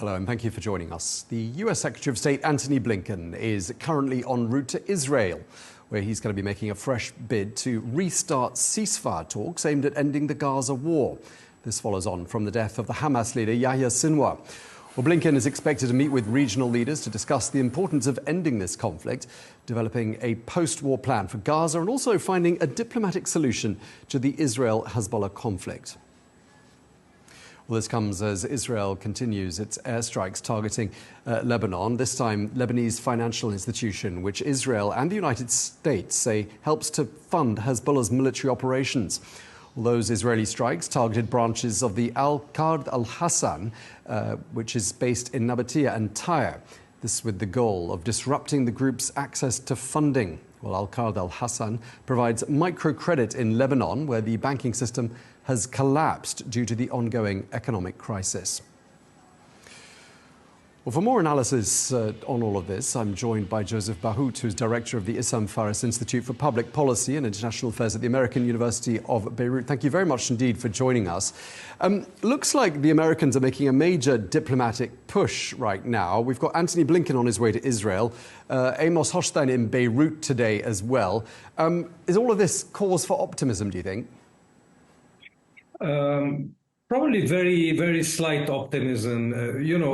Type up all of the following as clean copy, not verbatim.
Hello, and thank you for joining us. The US Secretary of State Antony Blinken is currently en route to Israel, where he's going to be making a fresh bid to restart ceasefire talks aimed at ending the Gaza war. This follows on from the death of the Hamas leader Yahya Sinwar. Well, Blinken is expected to meet with regional leaders to discuss the importance of ending this conflict, developing a post-war plan for Gaza, and also finding a diplomatic solution to the Israel-Hezbollah conflict. Well, this comes as Israel continues its airstrikes targeting Lebanon, this time Lebanese financial institution, which Israel and the United States say helps to fund Hezbollah's military operations. Well, those Israeli strikes targeted branches of the Al-Qard al-Hassan, which is based in Nabatea and Tyre. This with the goal of disrupting the group's access to funding. Well, Al-Qard al-Hassan provides microcredit in Lebanon, where the banking system has collapsed due to the ongoing economic crisis. Well, for more analysis on all of this, I'm joined by Joseph Bahout, who's director of the Issam Fares Institute for Public Policy and International Affairs at the American University of Beirut. Thank you very much indeed for joining us. Looks like the Americans are making a major diplomatic push right now. We've got Antony Blinken on his way to Israel, Amos Hochstein in Beirut today as well. Is all of this cause for optimism, do you think? Probably very, very slight optimism.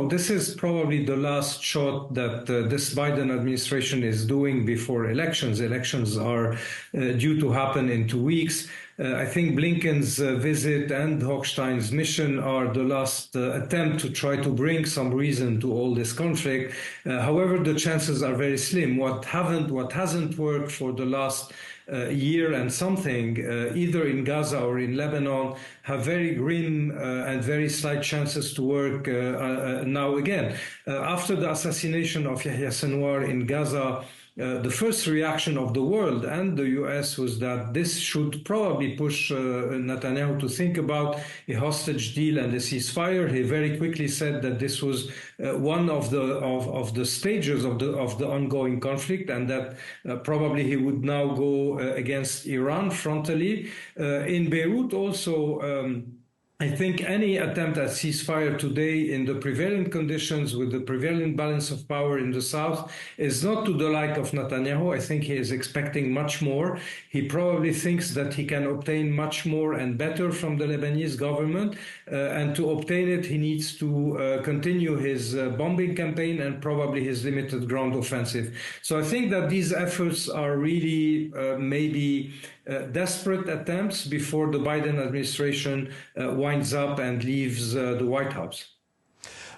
This is probably the last shot that this Biden administration is doing before elections. Elections are due to happen in 2 weeks. I think Blinken's visit and Hochstein's mission are the last attempt to try to bring some reason to all this conflict. However, the chances are very slim. What hasn't worked for the last year and something, either in Gaza or in Lebanon, have very grim and very slight chances to work now again. After the assassination of Yahya Sinwar in Gaza, the first reaction of the world and the US was that this should probably push Netanyahu to think about a hostage deal and a ceasefire. He very quickly said that this was one of the stages of the ongoing conflict, and that probably he would now go against Iran frontally. In Beirut also, I think any attempt at ceasefire today in the prevailing conditions with the prevailing balance of power in the south is not to the like of Netanyahu. I think he is expecting much more. He probably thinks that he can obtain much more and better from the Lebanese government. And to obtain it, he needs to continue his bombing campaign and probably his limited ground offensive. So I think that these efforts are really maybe desperate attempts before the Biden administration winds up and leaves the White House.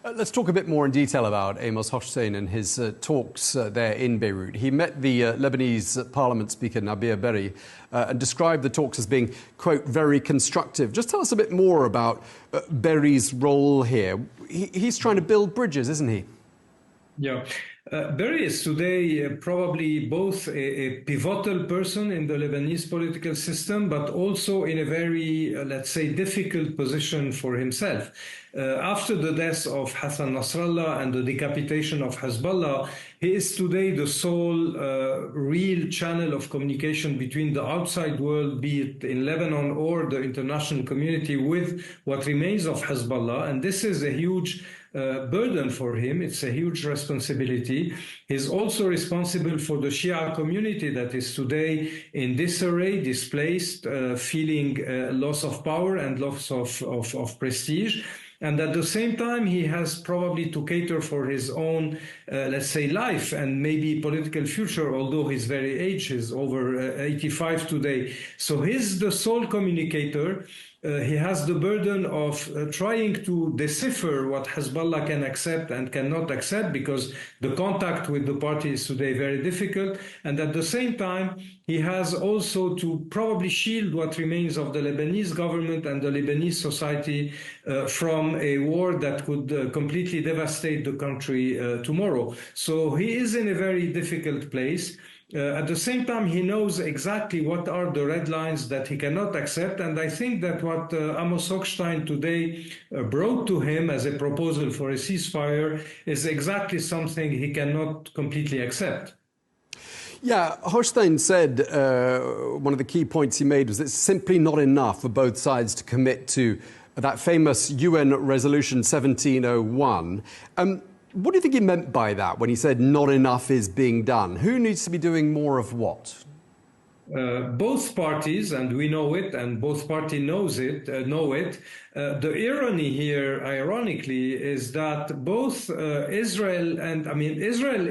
Let's talk a bit more in detail about Amos Hochstein and his talks there in Beirut. He met the Lebanese Parliament Speaker Nabih Berri and described the talks as being, quote, very constructive. Just tell us a bit more about Berri's role here. He's trying to build bridges, isn't he? Yeah. Berri is today probably both a pivotal person in the Lebanese political system, but also in a very, let's say, difficult position for himself. After the death of Hassan Nasrallah and the decapitation of Hezbollah, he is today the sole real channel of communication between the outside world, be it in Lebanon or the international community, with what remains of Hezbollah. And this is a huge burden for him. It's a huge responsibility. He's also responsible for the Shia community that is today in disarray, displaced, feeling loss of power and loss of prestige. And at the same time, he has probably to cater for his own, let's say, life and maybe political future, although he's very aged, he's over 85 today. So he's the sole communicator. He has the burden of trying to decipher what Hezbollah can accept and cannot accept, because the contact with the party is today very difficult. And at the same time, he has also to probably shield what remains of the Lebanese government and the Lebanese society from a war that could completely devastate the country tomorrow. So he is in a very difficult place. At the same time, he knows exactly what are the red lines that he cannot accept. And I think that what Amos Hochstein today brought to him as a proposal for a ceasefire is exactly something he cannot completely accept. Yeah, Hochstein said one of the key points he made was that it's simply not enough for both sides to commit to that famous UN resolution 1701. What do you think he meant by that when he said not enough is being done? Who needs to be doing more of what? Both parties, and we know it, and both parties know it. The irony here, ironically, is that both Israel and Israel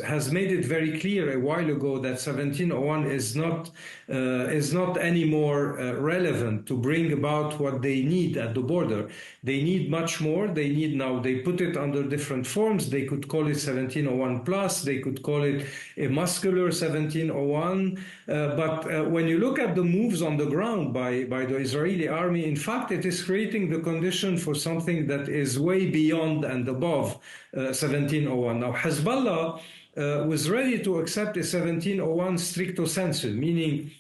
has made it very clear a while ago that 1701 is not anymore relevant to bring about what they need at the border. They need much more. They put it under different forms. They could call it 1701 plus. They could call it a muscular 1701. But when you look at the moves on the ground by the Israeli army, in fact, it is creating the condition for something that is way beyond and above 1701. Now, Hezbollah was ready to accept a 1701 stricto sensu, meaning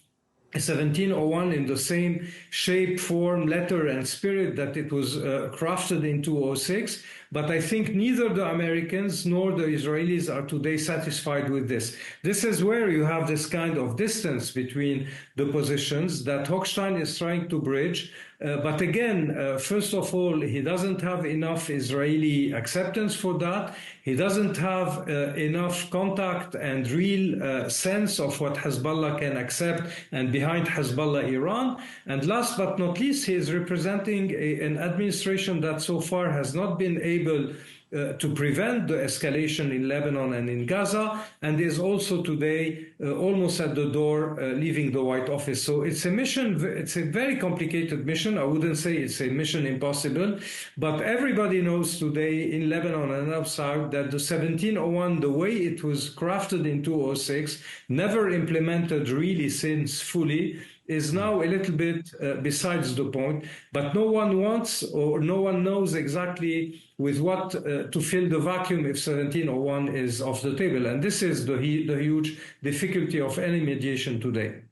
a 1701 in the same shape, form, letter, and spirit that it was crafted in 2006. But I think neither the Americans nor the Israelis are today satisfied with this. This is where you have this kind of distance between the positions that Hochstein is trying to bridge. But again, first of all, he doesn't have enough Israeli acceptance for that. He doesn't have enough contact and real sense of what Hezbollah can accept, and behind Hezbollah, Iran. And last but not least, he is representing an administration that so far has not been able to prevent the escalation in Lebanon and in Gaza, and is also today almost at the door leaving the White Office. So it's a mission, it's a very complicated mission. I wouldn't say it's a mission impossible, but everybody knows today in Lebanon and outside that the 1701, the way it was crafted in 2006, never implemented really since fully, is now a little bit besides the point, but no one wants or no one knows exactly with what to fill the vacuum if 1701 is off the table. And this is the huge difficulty of any mediation today.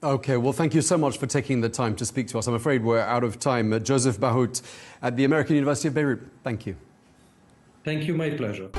Okay, well, thank you so much for taking the time to speak to us. I'm afraid we're out of time. Joseph Bahout at the American University of Beirut, thank you. Thank you, my pleasure.